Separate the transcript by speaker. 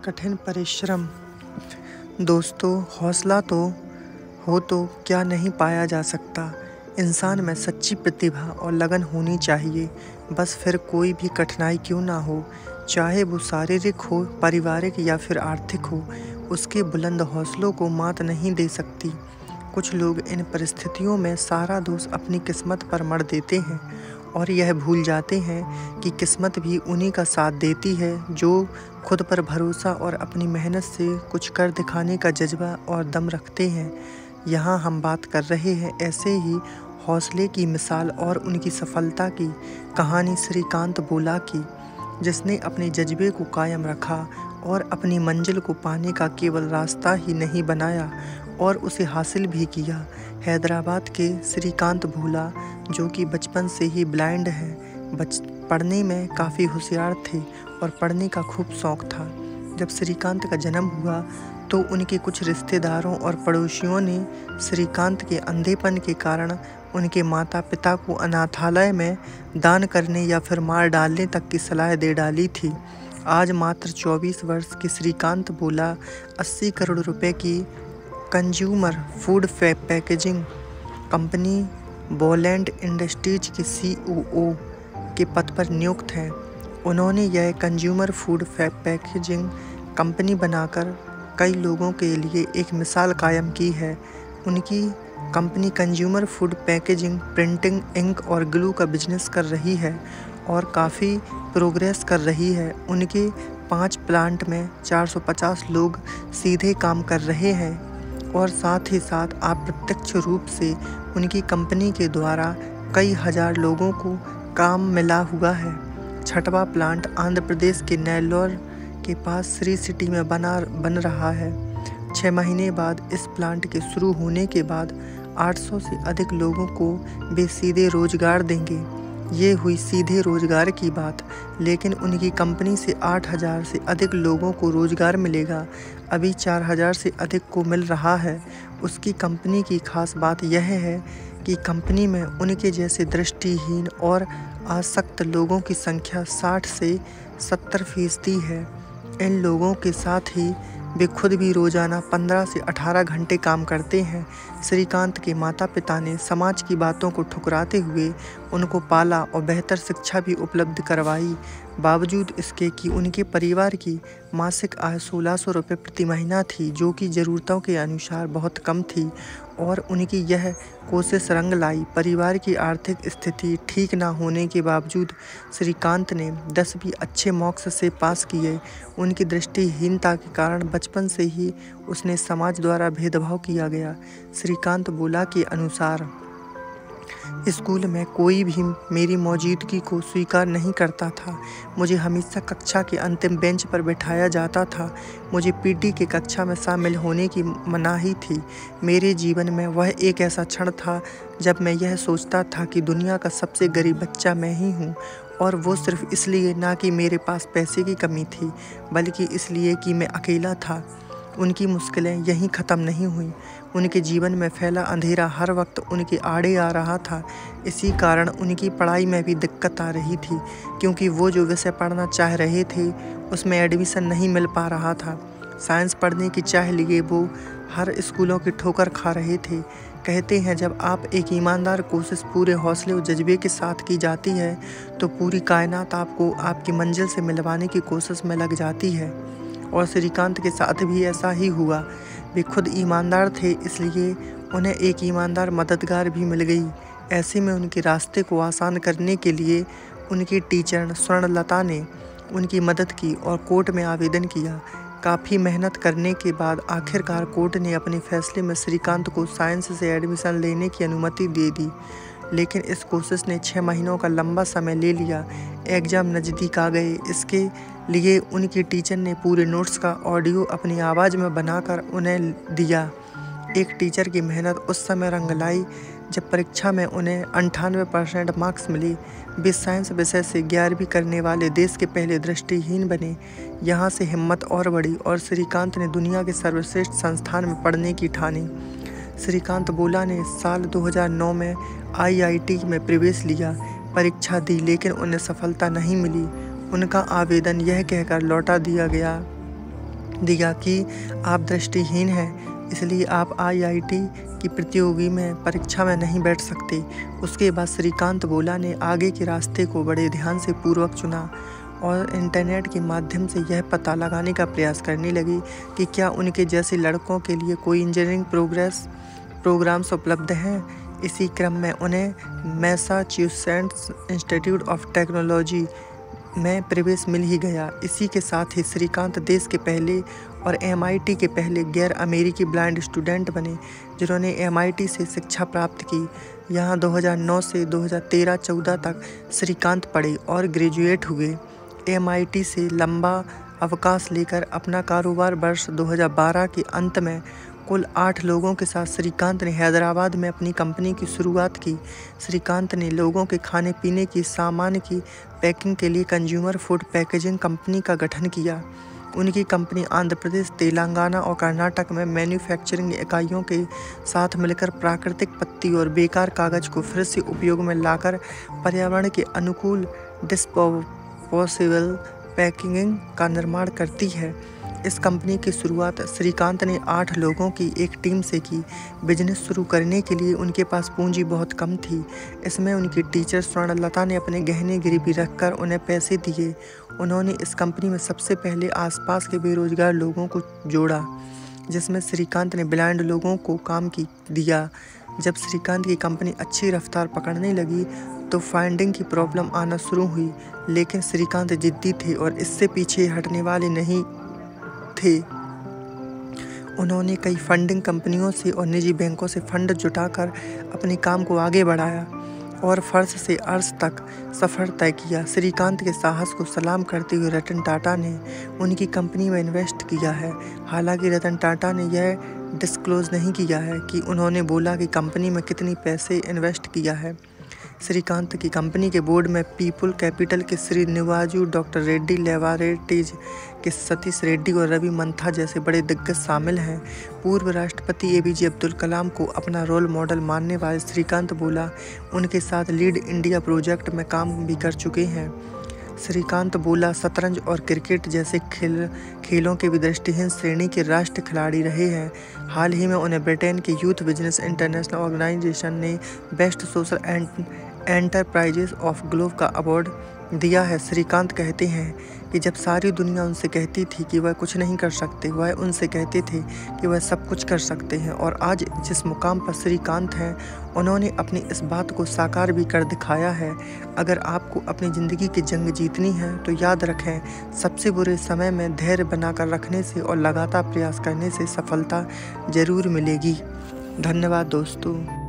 Speaker 1: कठिन परिश्रम। दोस्तों, हौसला तो क्या नहीं पाया जा सकता। इंसान में सच्ची प्रतिभा और लगन होनी चाहिए। बस फिर कोई भी कठिनाई क्यों ना हो, चाहे वो शारीरिक हो, पारिवारिक या फिर आर्थिक हो, उसके बुलंद हौसलों को मात नहीं दे सकती। कुछ लोग इन परिस्थितियों में सारा दोष अपनी किस्मत पर मढ़ देते हैं और यह भूल जाते हैं कि किस्मत भी उन्हीं का साथ देती है जो खुद पर भरोसा और अपनी मेहनत से कुछ कर दिखाने का जज्बा और दम रखते हैं। यहाँ हम बात कर रहे हैं ऐसे ही हौसले की मिसाल और उनकी सफलता की कहानी श्रीकांत बोला की, जिसने अपने जज्बे को कायम रखा और अपनी मंजिल को पाने का केवल रास्ता ही नहीं बनाया और उसे हासिल भी किया। हैदराबाद के श्रीकांत भोला, जो कि बचपन से ही ब्लाइंड हैं, पढ़ने में काफ़ी होशियार थे और पढ़ने का खूब शौक़ था। जब श्रीकांत का जन्म हुआ तो उनके कुछ रिश्तेदारों और पड़ोसियों ने श्रीकांत के अंधेपन के कारण उनके माता पिता को अनाथालय में दान करने या फिर मार डालने तक की सलाह दे डाली थी। आज मात्र 24 वर्ष के श्रीकांत बोला 80 करोड़ रुपए की consumer food packaging company Boland industries के COO के पद पर नियुक्त हैं। उन्होंने यह कंज्यूमर फूड पैकेजिंग कंपनी बनाकर कई लोगों के लिए एक मिसाल कायम की है। उनकी company consumer food packaging, printing, ink और ग्लू का बिजनेस कर रही है और काफ़ी प्रोग्रेस कर रही है। उनके 5 प्लांट में 450 लोग सीधे काम कर रहे हैं और साथ ही साथ अप्रत्यक्ष रूप से उनकी कंपनी के द्वारा कई हजार लोगों को काम मिला हुआ है। 6वां प्लांट आंध्र प्रदेश के नेल्लोर के पास श्री सिटी में बन रहा है। 6 महीने बाद इस प्लांट के शुरू होने के बाद 800 से अधिक लोगों को वे सीधे रोजगार देंगे। ये हुई सीधे रोजगार की बात, लेकिन उनकी कंपनी से 8000 से अधिक लोगों को रोजगार मिलेगा। अभी 4000 से अधिक को मिल रहा है। उसकी कंपनी की खास बात यह है कि कंपनी में उनके जैसे दृष्टिहीन और आसक्त लोगों की संख्या 60 से 70% है। इन लोगों के साथ ही वे खुद भी रोजाना 15 से 18 घंटे काम करते हैं। श्रीकांत के माता पिता ने समाज की बातों को ठुकराते हुए उनको पाला और बेहतर शिक्षा भी उपलब्ध करवाई। बावजूद इसके कि उनके परिवार की मासिक आय 1600 रुपये प्रति महीना थी, जो कि ज़रूरतों के अनुसार बहुत कम थी, और उनकी यह कोशिश रंग लाई। परिवार की आर्थिक स्थिति ठीक ना होने के बावजूद श्रीकांत ने 10वीं अच्छे मार्क्स से पास किए। उनकी दृष्टिहीनता के कारण बचपन से ही उसने समाज द्वारा भेदभाव किया गया। श्रीकांत बोला के अनुसार, स्कूल में कोई भी मेरी मौजूदगी को स्वीकार नहीं करता था। मुझे हमेशा कक्षा के अंतिम बेंच पर बैठाया जाता था। मुझे PT के कक्षा में शामिल होने की मनाही थी। मेरे जीवन में वह एक ऐसा क्षण था जब मैं यह सोचता था कि दुनिया का सबसे गरीब बच्चा मैं ही हूँ, और वो सिर्फ इसलिए ना कि मेरे पास पैसे की कमी थी, बल्कि इसलिए कि मैं अकेला था। उनकी मुश्किलें यहीं ख़त्म नहीं हुई। उनके जीवन में फैला अंधेरा हर वक्त उनके आड़े आ रहा था। इसी कारण उनकी पढ़ाई में भी दिक्कत आ रही थी, क्योंकि वो जो विषय पढ़ना चाह रहे थे उसमें एडमिशन नहीं मिल पा रहा था। साइंस पढ़ने की चाह लिए वो हर स्कूलों की ठोकर खा रहे थे। कहते हैं, जब आप एक ईमानदार कोशिश पूरे हौसले और जज्बे के साथ की जाती है तो पूरी कायनात आपको आपकी मंजिल से मिलवाने की कोशिश में लग जाती है। और श्रीकांत के साथ भी ऐसा ही हुआ। वे खुद ईमानदार थे, इसलिए उन्हें एक ईमानदार मददगार भी मिल गई। ऐसे में उनके रास्ते को आसान करने के लिए उनकी टीचर स्वर्णलता ने उनकी मदद की और कोर्ट में आवेदन किया। काफ़ी मेहनत करने के बाद आखिरकार कोर्ट ने अपने फैसले में श्रीकांत को साइंस से एडमिशन लेने की अनुमति दे दी, लेकिन इस कोशिश ने 6 महीनों का लंबा समय ले लिया। एग्ज़ाम नज़दीक आ गए। इसके लिए उनकी टीचर ने पूरे नोट्स का ऑडियो अपनी आवाज़ में बनाकर उन्हें दिया। एक टीचर की मेहनत उस समय रंग लाई जब परीक्षा में उन्हें 98% मार्क्स मिले। वे साइंस विषय से 11वीं करने वाले देश के पहले दृष्टिहीन बने। यहाँ से हिम्मत और बढ़ी और श्रीकांत ने दुनिया के सर्वश्रेष्ठ संस्थान में पढ़ने की ठानी। श्रीकांत बोला ने साल 2009 में IIT में प्रवेश लिया। परीक्षा दी, लेकिन उन्हें सफलता नहीं मिली। उनका आवेदन यह कहकर लौटा दिया गया दिया कि आप दृष्टिहीन हैं, इसलिए आप IIT की प्रतियोगी में परीक्षा में नहीं बैठ सकते। उसके बाद श्रीकांत बोला ने आगे के रास्ते को बड़े ध्यान से पूर्वक चुना और इंटरनेट के माध्यम से यह पता लगाने का प्रयास करने लगी कि क्या उनके जैसे लड़कों के लिए कोई इंजीनियरिंग प्रोग्राम्स उपलब्ध हैं। इसी क्रम में उन्हें मैसाचुसेट्स इंस्टीट्यूट ऑफ टेक्नोलॉजी में प्रवेश मिल ही गया। इसी के साथ ही श्रीकांत देश के पहले और MIT के पहले गैर अमेरिकी ब्लाइंड स्टूडेंट बने जिन्होंने MIT से शिक्षा प्राप्त की। यहाँ 2009 से 2013-14 तक श्रीकांत पढ़े और ग्रेजुएट हुए। MIT से लंबा अवकाश लेकर अपना कारोबार वर्ष 2012 के अंत में कुल 8 लोगों के साथ श्रीकांत ने हैदराबाद में अपनी कंपनी की शुरुआत की। श्रीकांत ने लोगों के खाने पीने की सामान की पैकिंग के लिए कंज्यूमर फूड पैकेजिंग कंपनी का गठन किया। उनकी कंपनी आंध्र प्रदेश, तेलंगाना और कर्नाटक में मैन्युफैक्चरिंग इकाइयों के साथ मिलकर प्राकृतिक पत्ती और बेकार कागज को फिर से उपयोग में लाकर पर्यावरण के अनुकूल डिस्पोजेबल पैकेजिंग का निर्माण करती है। इस कंपनी की शुरुआत श्रीकांत ने 8 लोगों की एक टीम से की। बिजनेस शुरू करने के लिए उनके पास पूंजी बहुत कम थी। इसमें उनकी टीचर स्वर्णलता ने अपने गहने गिरवी रखकर उन्हें पैसे दिए। उन्होंने इस कंपनी में सबसे पहले आसपास के बेरोजगार लोगों को जोड़ा, जिसमें श्रीकांत ने ब्लाइंड लोगों को काम दिया। जब श्रीकांत की कंपनी अच्छी रफ्तार पकड़ने लगी तो फंडिंग की प्रॉब्लम आना शुरू हुई, लेकिन श्रीकांत जिद्दी थे और इससे पीछे हटने वाले नहीं थे। उन्होंने कई फंडिंग कंपनियों से और निजी बैंकों से फंड जुटाकर अपने काम को आगे बढ़ाया और फर्श से अर्श तक सफ़र तय किया। श्रीकांत के साहस को सलाम करते हुए रतन टाटा ने उनकी कंपनी में इन्वेस्ट किया है। हालांकि रतन टाटा ने यह डिस्क्लोज नहीं किया है कि उन्होंने बोला कि कंपनी में कितनी पैसे इन्वेस्ट किया है। श्रीकांत की कंपनी के बोर्ड में पीपल कैपिटल के श्री निवाजू, डॉक्टर रेड्डी लैबोरेटरीज के सतीश रेड्डी और रवि मंथा जैसे बड़े दिग्गज शामिल हैं। पूर्व राष्ट्रपति APJ अब्दुल कलाम को अपना रोल मॉडल मानने वाले श्रीकांत बोला उनके साथ लीड इंडिया प्रोजेक्ट में काम भी कर चुके हैं। श्रीकांत बोला शतरंज और क्रिकेट जैसे खेलों के भी दृष्टिहीन श्रेणी के राष्ट्रीय खिलाड़ी रहे हैं। हाल ही में उन्हें ब्रिटेन के यूथ बिजनेस इंटरनेशनल ऑर्गेनाइजेशन ने best social enterprises of globe का अवार्ड दिया है। श्रीकांत कहते हैं कि जब सारी दुनिया उनसे कहती थी कि वह कुछ नहीं कर सकते, वह उनसे कहते थे कि वह सब कुछ कर सकते हैं। और आज जिस मुकाम पर श्रीकांत हैं, उन्होंने अपनी इस बात को साकार भी कर दिखाया है। अगर आपको अपनी ज़िंदगी की जंग जीतनी है तो याद रखें, सबसे बुरे समय में धैर्य बनाकर रखने से और लगातार प्रयास करने से सफलता जरूर मिलेगी। धन्यवाद दोस्तों।